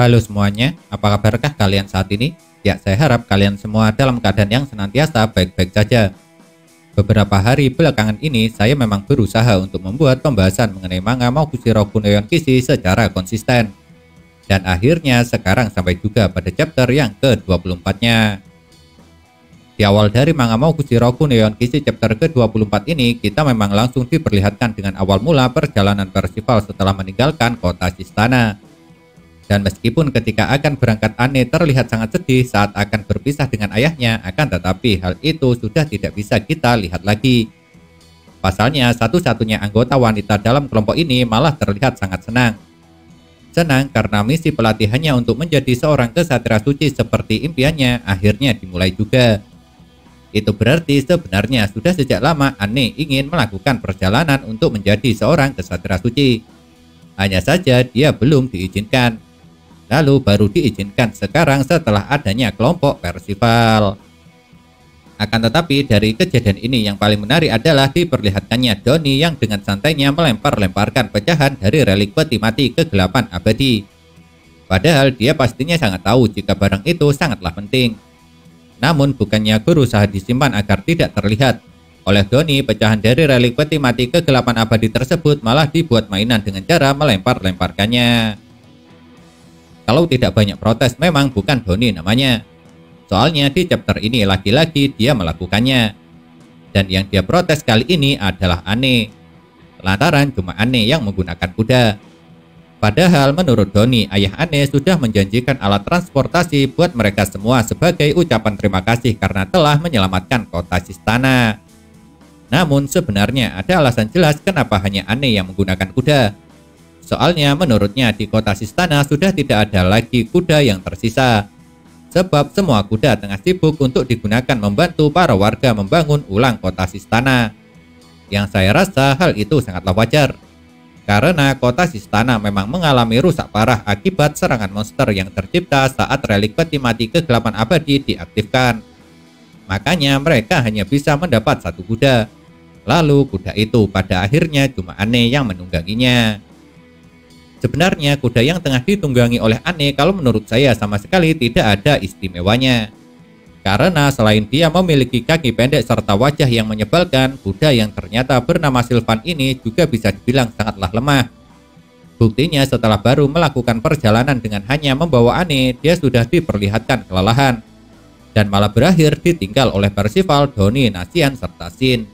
Halo semuanya, apa kabarkah kalian saat ini? Ya, saya harap kalian semua dalam keadaan yang senantiasa baik-baik saja. Beberapa hari belakangan ini, saya memang berusaha untuk membuat pembahasan mengenai manga Mokushiroku no Yonkishi secara konsisten. Dan akhirnya sekarang sampai juga pada chapter yang ke-24-nya. Di awal dari manga Mokushiroku no Yonkishi chapter ke-24 ini, kita memang langsung diperlihatkan dengan awal mula perjalanan Percival setelah meninggalkan kota Shistana. Dan meskipun ketika akan berangkat Anne terlihat sangat sedih saat akan berpisah dengan ayahnya, akan tetapi hal itu sudah tidak bisa kita lihat lagi. Pasalnya, satu-satunya anggota wanita dalam kelompok ini malah terlihat sangat senang. Senang karena misi pelatihannya untuk menjadi seorang kesatria suci seperti impiannya akhirnya dimulai juga. Itu berarti sebenarnya sudah sejak lama Anne ingin melakukan perjalanan untuk menjadi seorang kesatria suci. Hanya saja dia belum diizinkan. Lalu baru diizinkan sekarang setelah adanya kelompok Percival. Akan tetapi dari kejadian ini yang paling menarik adalah diperlihatkannya Doni yang dengan santainya melempar-lemparkan pecahan dari relik peti mati kegelapan abadi. Padahal dia pastinya sangat tahu jika barang itu sangatlah penting. Namun bukannya berusaha disimpan agar tidak terlihat. Oleh Doni, pecahan dari relik peti mati kegelapan abadi tersebut malah dibuat mainan dengan cara melempar-lemparkannya. Kalau tidak banyak protes memang bukan Doni namanya. Soalnya di chapter ini lagi-lagi dia melakukannya. Dan yang dia protes kali ini adalah Anne. Lantaran cuma Anne yang menggunakan kuda. Padahal menurut Doni, ayah Anne sudah menjanjikan alat transportasi buat mereka semua sebagai ucapan terima kasih karena telah menyelamatkan kota Shistana. Namun sebenarnya ada alasan jelas kenapa hanya Anne yang menggunakan kuda. Soalnya menurutnya di kota Shistana sudah tidak ada lagi kuda yang tersisa. Sebab semua kuda tengah sibuk untuk digunakan membantu para warga membangun ulang kota Shistana. Yang saya rasa hal itu sangatlah wajar. Karena kota Shistana memang mengalami rusak parah akibat serangan monster yang tercipta saat relik peti mati kegelapan abadi diaktifkan. Makanya mereka hanya bisa mendapat satu kuda. Lalu kuda itu pada akhirnya cuma Anne yang menungganginya. Sebenarnya kuda yang tengah ditunggangi oleh Anne kalau menurut saya sama sekali tidak ada istimewanya. Karena selain dia memiliki kaki pendek serta wajah yang menyebalkan, kuda yang ternyata bernama Sylvan ini juga bisa dibilang sangatlah lemah. Buktinya setelah baru melakukan perjalanan dengan hanya membawa Anne, dia sudah diperlihatkan kelelahan. Dan malah berakhir ditinggal oleh Percival, Doni, Nasian, serta Shin.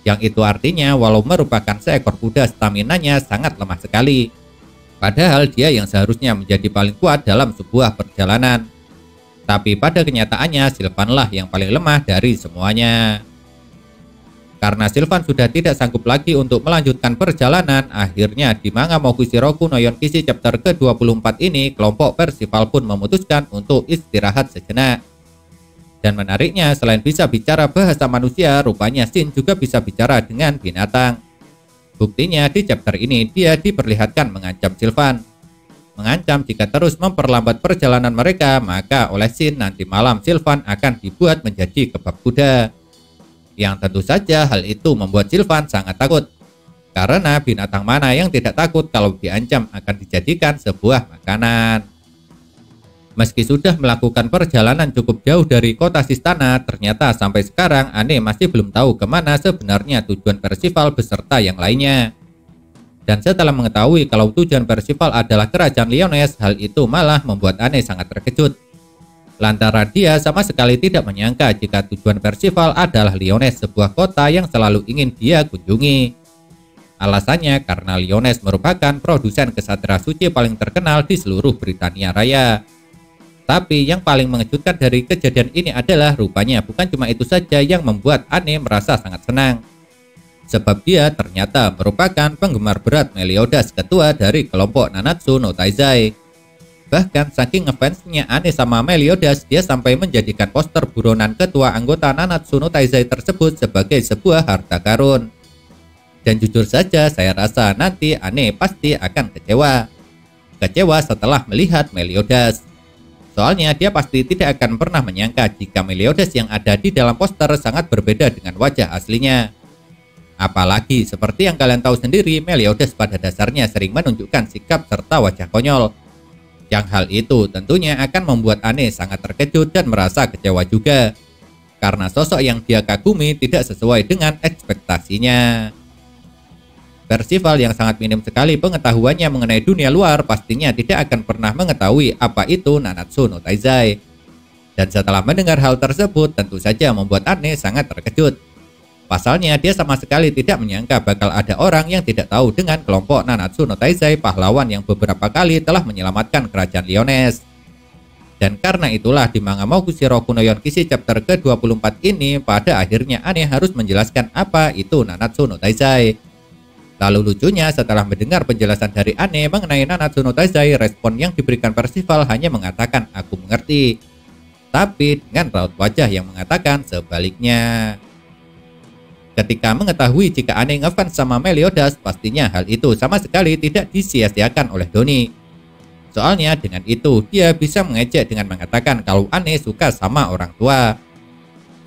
Yang itu artinya walau merupakan seekor kuda staminanya sangat lemah sekali. Padahal dia yang seharusnya menjadi paling kuat dalam sebuah perjalanan. Tapi pada kenyataannya Sylvanlah yang paling lemah dari semuanya. Karena Sylvan sudah tidak sanggup lagi untuk melanjutkan perjalanan, akhirnya di manga Mokushiroku no Yonkishi chapter ke-24 ini, kelompok Percival pun memutuskan untuk istirahat sejenak. Dan menariknya, selain bisa bicara bahasa manusia, rupanya Shin juga bisa bicara dengan binatang. Buktinya di chapter ini dia diperlihatkan mengancam Sylvan. Mengancam jika terus memperlambat perjalanan mereka, maka oleh Shin nanti malam Sylvan akan dibuat menjadi kebab kuda. Yang tentu saja hal itu membuat Sylvan sangat takut. Karena binatang mana yang tidak takut kalau diancam akan dijadikan sebuah makanan. Meski sudah melakukan perjalanan cukup jauh dari kota Shistana, ternyata sampai sekarang Anne masih belum tahu kemana sebenarnya tujuan Percival beserta yang lainnya. Dan setelah mengetahui kalau tujuan Percival adalah kerajaan Lyonesse, hal itu malah membuat Anne sangat terkejut. Lantaran dia sama sekali tidak menyangka jika tujuan Percival adalah Lyonesse, sebuah kota yang selalu ingin dia kunjungi. Alasannya karena Lyonesse merupakan produsen kesatria suci paling terkenal di seluruh Britania Raya. Tapi yang paling mengejutkan dari kejadian ini adalah rupanya bukan cuma itu saja yang membuat Anne merasa sangat senang. Sebab dia ternyata merupakan penggemar berat Meliodas, ketua dari kelompok Nanatsu no Taizai. Bahkan saking ngefansnya Anne sama Meliodas, dia sampai menjadikan poster buronan ketua anggota Nanatsu no Taizai tersebut sebagai sebuah harta karun. Dan jujur saja saya rasa nanti Anne pasti akan kecewa. Kecewa setelah melihat Meliodas. Soalnya dia pasti tidak akan pernah menyangka jika Meliodas yang ada di dalam poster sangat berbeda dengan wajah aslinya. Apalagi seperti yang kalian tahu sendiri, Meliodas pada dasarnya sering menunjukkan sikap serta wajah konyol. Yang hal itu tentunya akan membuat Anne sangat terkejut dan merasa kecewa juga, karena sosok yang dia kagumi tidak sesuai dengan ekspektasinya. Percival yang sangat minim sekali pengetahuannya mengenai dunia luar pastinya tidak akan pernah mengetahui apa itu Nanatsu no Taizai. Dan setelah mendengar hal tersebut tentu saja membuat Anne sangat terkejut. Pasalnya dia sama sekali tidak menyangka bakal ada orang yang tidak tahu dengan kelompok Nanatsu no Taizai, pahlawan yang beberapa kali telah menyelamatkan kerajaan Lyonesse. Dan karena itulah di manga Mokushiro Kuno Yonkishi chapter ke-24 ini pada akhirnya Anne harus menjelaskan apa itu Nanatsu no Taizai. Lalu lucunya setelah mendengar penjelasan dari Anne mengenai Nanatsu no Taizai, respon yang diberikan Percival hanya mengatakan aku mengerti. Tapi dengan raut wajah yang mengatakan sebaliknya. Ketika mengetahui jika Anne ngefans sama Meliodas, pastinya hal itu sama sekali tidak disia-siakan oleh Doni. Soalnya dengan itu dia bisa mengejek dengan mengatakan kalau Anne suka sama orang tua.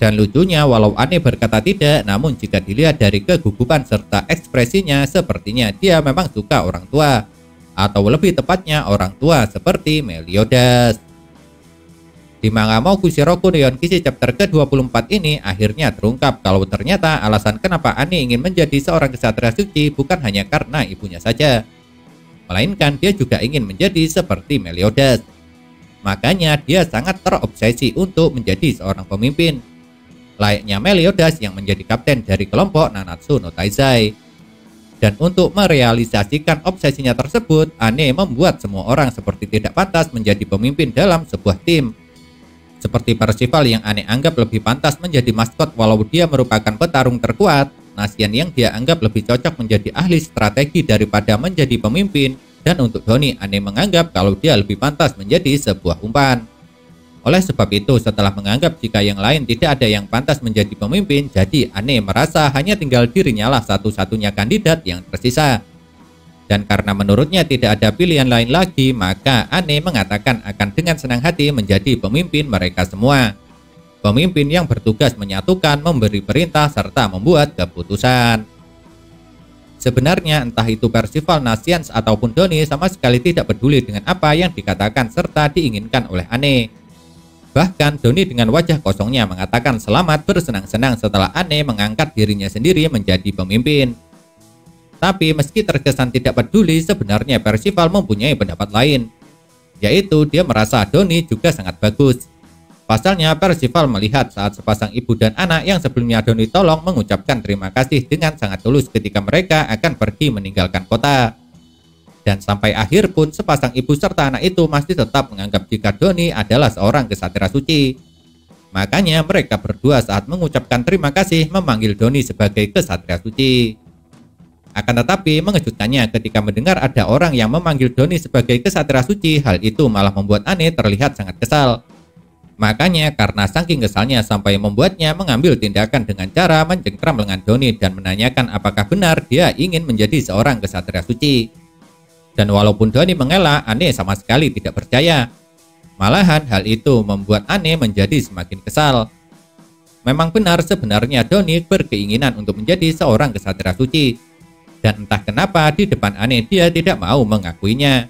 Dan lucunya walau Anne berkata tidak, namun jika dilihat dari kegugupan serta ekspresinya sepertinya dia memang suka orang tua. Atau lebih tepatnya orang tua seperti Meliodas. Di manga Mokushiro Kuno Yonkishi chapter ke-24 ini akhirnya terungkap kalau ternyata alasan kenapa Anne ingin menjadi seorang ksatria suci bukan hanya karena ibunya saja, melainkan dia juga ingin menjadi seperti Meliodas. Makanya dia sangat terobsesi untuk menjadi seorang pemimpin, layaknya Meliodas yang menjadi kapten dari kelompok Nanatsu no Taizai. Dan untuk merealisasikan obsesinya tersebut, Anne membuat semua orang seperti tidak pantas menjadi pemimpin dalam sebuah tim. Seperti Percival yang Anne anggap lebih pantas menjadi maskot walau dia merupakan petarung terkuat, Nasian yang dia anggap lebih cocok menjadi ahli strategi daripada menjadi pemimpin, dan untuk Doni, Anne menganggap kalau dia lebih pantas menjadi sebuah umpan. Oleh sebab itu, setelah menganggap jika yang lain tidak ada yang pantas menjadi pemimpin, jadi Anne merasa hanya tinggal dirinya lah satu-satunya kandidat yang tersisa. Dan karena menurutnya tidak ada pilihan lain lagi, maka Anne mengatakan akan dengan senang hati menjadi pemimpin mereka semua. Pemimpin yang bertugas menyatukan, memberi perintah, serta membuat keputusan. Sebenarnya entah itu Percival, Nasian, ataupun Doni sama sekali tidak peduli dengan apa yang dikatakan serta diinginkan oleh Anne. Bahkan Doni dengan wajah kosongnya mengatakan selamat bersenang-senang setelah Anne mengangkat dirinya sendiri menjadi pemimpin. Tapi meski terkesan tidak peduli, sebenarnya Percival mempunyai pendapat lain, yaitu dia merasa Doni juga sangat bagus. Pasalnya Percival melihat saat sepasang ibu dan anak yang sebelumnya Doni tolong mengucapkan terima kasih dengan sangat tulus ketika mereka akan pergi meninggalkan kota. Dan sampai akhir pun sepasang ibu serta anak itu masih tetap menganggap jika Doni adalah seorang ksatria suci. Makanya mereka berdua saat mengucapkan terima kasih memanggil Doni sebagai ksatria suci. Akan tetapi mengejutkannya ketika mendengar ada orang yang memanggil Doni sebagai ksatria suci, hal itu malah membuat Anne terlihat sangat kesal. Makanya karena saking kesalnya sampai membuatnya mengambil tindakan dengan cara mencengkram lengan Doni dan menanyakan apakah benar dia ingin menjadi seorang ksatria suci. Dan walaupun Doni mengelak, Anne sama sekali tidak percaya. Malahan hal itu membuat Anne menjadi semakin kesal. Memang benar sebenarnya Doni berkeinginan untuk menjadi seorang ksatria suci. Dan entah kenapa di depan Anne dia tidak mau mengakuinya.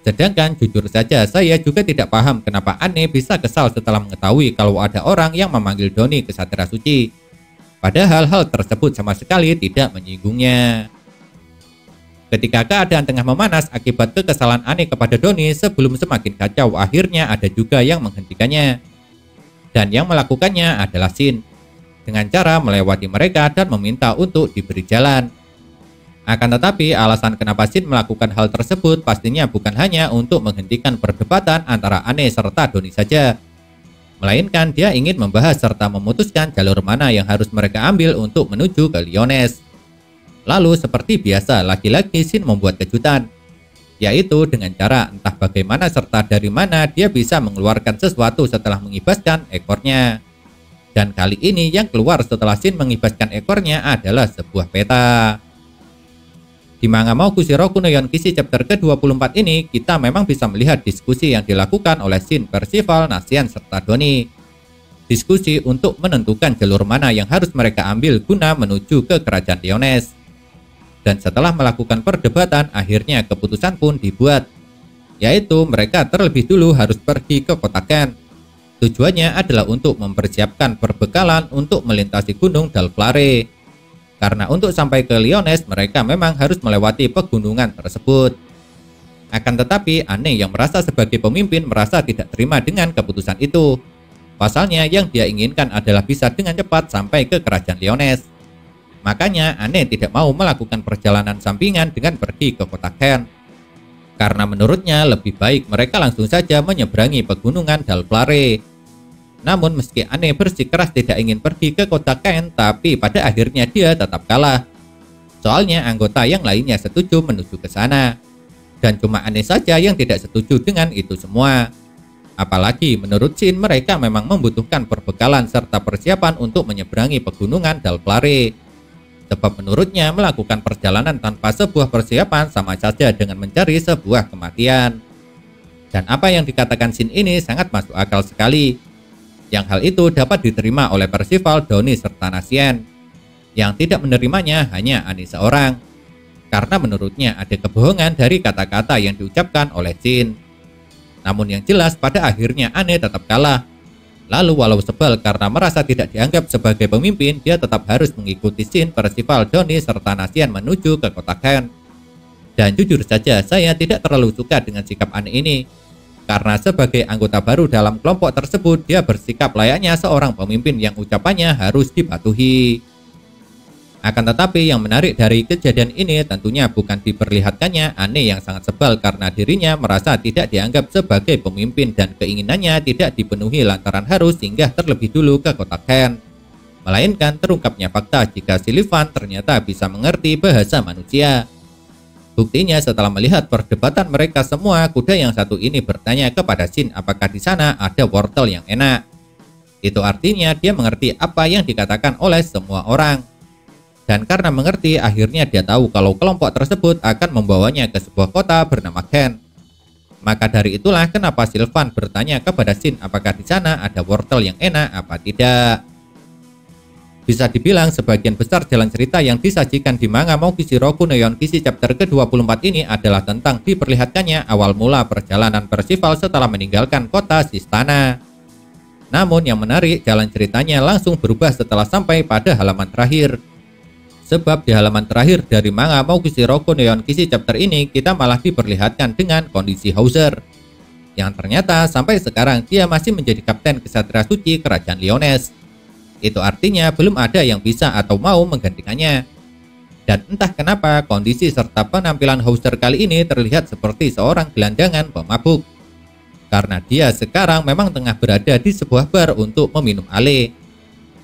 Sedangkan jujur saja saya juga tidak paham kenapa Anne bisa kesal setelah mengetahui kalau ada orang yang memanggil Doni ksatria suci. Padahal hal tersebut sama sekali tidak menyinggungnya. Ketika keadaan tengah memanas akibat kekesalan Anne kepada Doni sebelum semakin kacau, akhirnya ada juga yang menghentikannya. Dan yang melakukannya adalah Shin, dengan cara melewati mereka dan meminta untuk diberi jalan. Akan tetapi alasan kenapa Shin melakukan hal tersebut pastinya bukan hanya untuk menghentikan perdebatan antara Anne serta Doni saja, melainkan dia ingin membahas serta memutuskan jalur mana yang harus mereka ambil untuk menuju ke Lyonesse. Lalu seperti biasa lagi-lagi Shin membuat kejutan, yaitu dengan cara entah bagaimana serta dari mana dia bisa mengeluarkan sesuatu setelah mengibaskan ekornya. Dan kali ini yang keluar setelah Shin mengibaskan ekornya adalah sebuah peta. Di manga Mokushiro Kuno Yonkishi chapter ke-24 ini, kita memang bisa melihat diskusi yang dilakukan oleh Shin, Percival, Nasian, serta Doni. Diskusi untuk menentukan jalur mana yang harus mereka ambil guna menuju ke kerajaan Lyonesse. Dan setelah melakukan perdebatan, akhirnya keputusan pun dibuat. yaitu mereka terlebih dulu harus pergi ke kota Ken. Tujuannya adalah untuk mempersiapkan perbekalan untuk melintasi gunung Dalflare. Karena untuk sampai ke Lyonesse mereka memang harus melewati pegunungan tersebut. Akan tetapi Anne yang merasa sebagai pemimpin merasa tidak terima dengan keputusan itu. Pasalnya yang dia inginkan adalah bisa dengan cepat sampai ke kerajaan Lyonesse. Makanya Anne tidak mau melakukan perjalanan sampingan dengan pergi ke kota Ken. Karena menurutnya lebih baik mereka langsung saja menyeberangi pegunungan Dalflare. Namun meski Anne bersikeras tidak ingin pergi ke kota Ken, tapi pada akhirnya dia tetap kalah. Soalnya anggota yang lainnya setuju menuju ke sana. Dan cuma Anne saja yang tidak setuju dengan itu semua. Apalagi menurut Shin mereka memang membutuhkan perbekalan serta persiapan untuk menyeberangi pegunungan Dalflare. Sebab menurutnya melakukan perjalanan tanpa sebuah persiapan sama saja dengan mencari sebuah kematian. Dan apa yang dikatakan Shin ini sangat masuk akal sekali. Yang hal itu dapat diterima oleh Percival, Donnie, serta Nasien. Yang tidak menerimanya hanya Annie seorang. Karena menurutnya ada kebohongan dari kata-kata yang diucapkan oleh Shin. Namun yang jelas pada akhirnya Annie tetap kalah. Lalu walau sebel karena merasa tidak dianggap sebagai pemimpin, dia tetap harus mengikuti Shin, Percival, Donnie, serta Nasien menuju ke kota Ken. Dan jujur saja saya tidak terlalu suka dengan sikap Annie ini. Karena sebagai anggota baru dalam kelompok tersebut, dia bersikap layaknya seorang pemimpin yang ucapannya harus dipatuhi. Akan tetapi yang menarik dari kejadian ini tentunya bukan diperlihatkannya Annie yang sangat sebal karena dirinya merasa tidak dianggap sebagai pemimpin dan keinginannya tidak dipenuhi lantaran harus singgah terlebih dulu ke kota Ken. Melainkan terungkapnya fakta jika Sullivan ternyata bisa mengerti bahasa manusia. Buktinya setelah melihat perdebatan mereka semua, kuda yang satu ini bertanya kepada Shin apakah di sana ada wortel yang enak. Itu artinya dia mengerti apa yang dikatakan oleh semua orang. Dan karena mengerti, akhirnya dia tahu kalau kelompok tersebut akan membawanya ke sebuah kota bernama Ken. Maka dari itulah kenapa Sylvan bertanya kepada Shin apakah di sana ada wortel yang enak apa tidak. Bisa dibilang sebagian besar jalan cerita yang disajikan di manga Mokushiro Kunoyon Kishi chapter ke-24 ini adalah tentang diperlihatkannya awal mula perjalanan Percival setelah meninggalkan kota Sistana. Namun yang menarik, jalan ceritanya langsung berubah setelah sampai pada halaman terakhir. Sebab di halaman terakhir dari manga Mokushiro Kunoyon Kishi chapter ini kita malah diperlihatkan dengan kondisi Hauser. Yang ternyata sampai sekarang dia masih menjadi kapten kesatria suci kerajaan Lyonesse. Itu artinya belum ada yang bisa atau mau menggantikannya. Dan entah kenapa kondisi serta penampilan Hauser kali ini terlihat seperti seorang gelandangan pemabuk. Karena dia sekarang memang tengah berada di sebuah bar untuk meminum ale.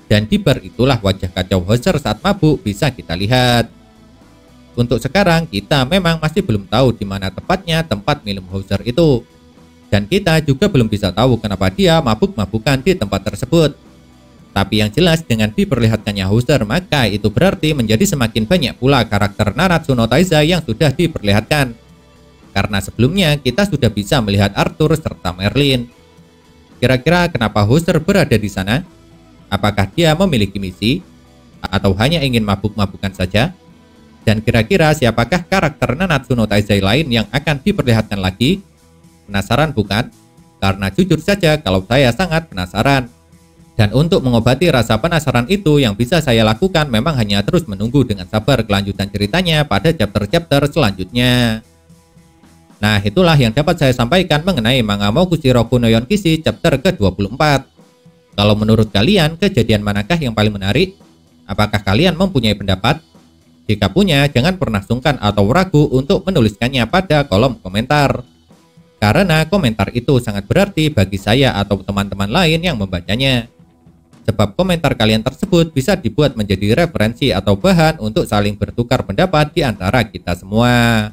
Dan di bar itulah wajah kacau Hauser saat mabuk bisa kita lihat. Untuk sekarang kita memang masih belum tahu di mana tepatnya tempat minum Hauser itu. Dan kita juga belum bisa tahu kenapa dia mabuk-mabukan di tempat tersebut. Tapi yang jelas dengan diperlihatkannya Hauser, maka itu berarti menjadi semakin banyak pula karakter Nanatsu no Taizai yang sudah diperlihatkan. Karena sebelumnya kita sudah bisa melihat Arthur serta Merlin. Kira-kira kenapa Hauser berada di sana? Apakah dia memiliki misi? Atau hanya ingin mabuk-mabukan saja? Dan kira-kira siapakah karakter Nanatsu no Taizai lain yang akan diperlihatkan lagi? Penasaran bukan? Karena jujur saja kalau saya sangat penasaran. Dan untuk mengobati rasa penasaran itu yang bisa saya lakukan memang hanya terus menunggu dengan sabar kelanjutan ceritanya pada chapter-chapter selanjutnya. Nah itulah yang dapat saya sampaikan mengenai manga Mokushiro Kunoyon Kishi chapter ke-24. Kalau menurut kalian, kejadian manakah yang paling menarik? Apakah kalian mempunyai pendapat? Jika punya, jangan pernah sungkan atau ragu untuk menuliskannya pada kolom komentar. Karena komentar itu sangat berarti bagi saya atau teman-teman lain yang membacanya. Sebab komentar kalian tersebut bisa dibuat menjadi referensi atau bahan untuk saling bertukar pendapat di antara kita semua.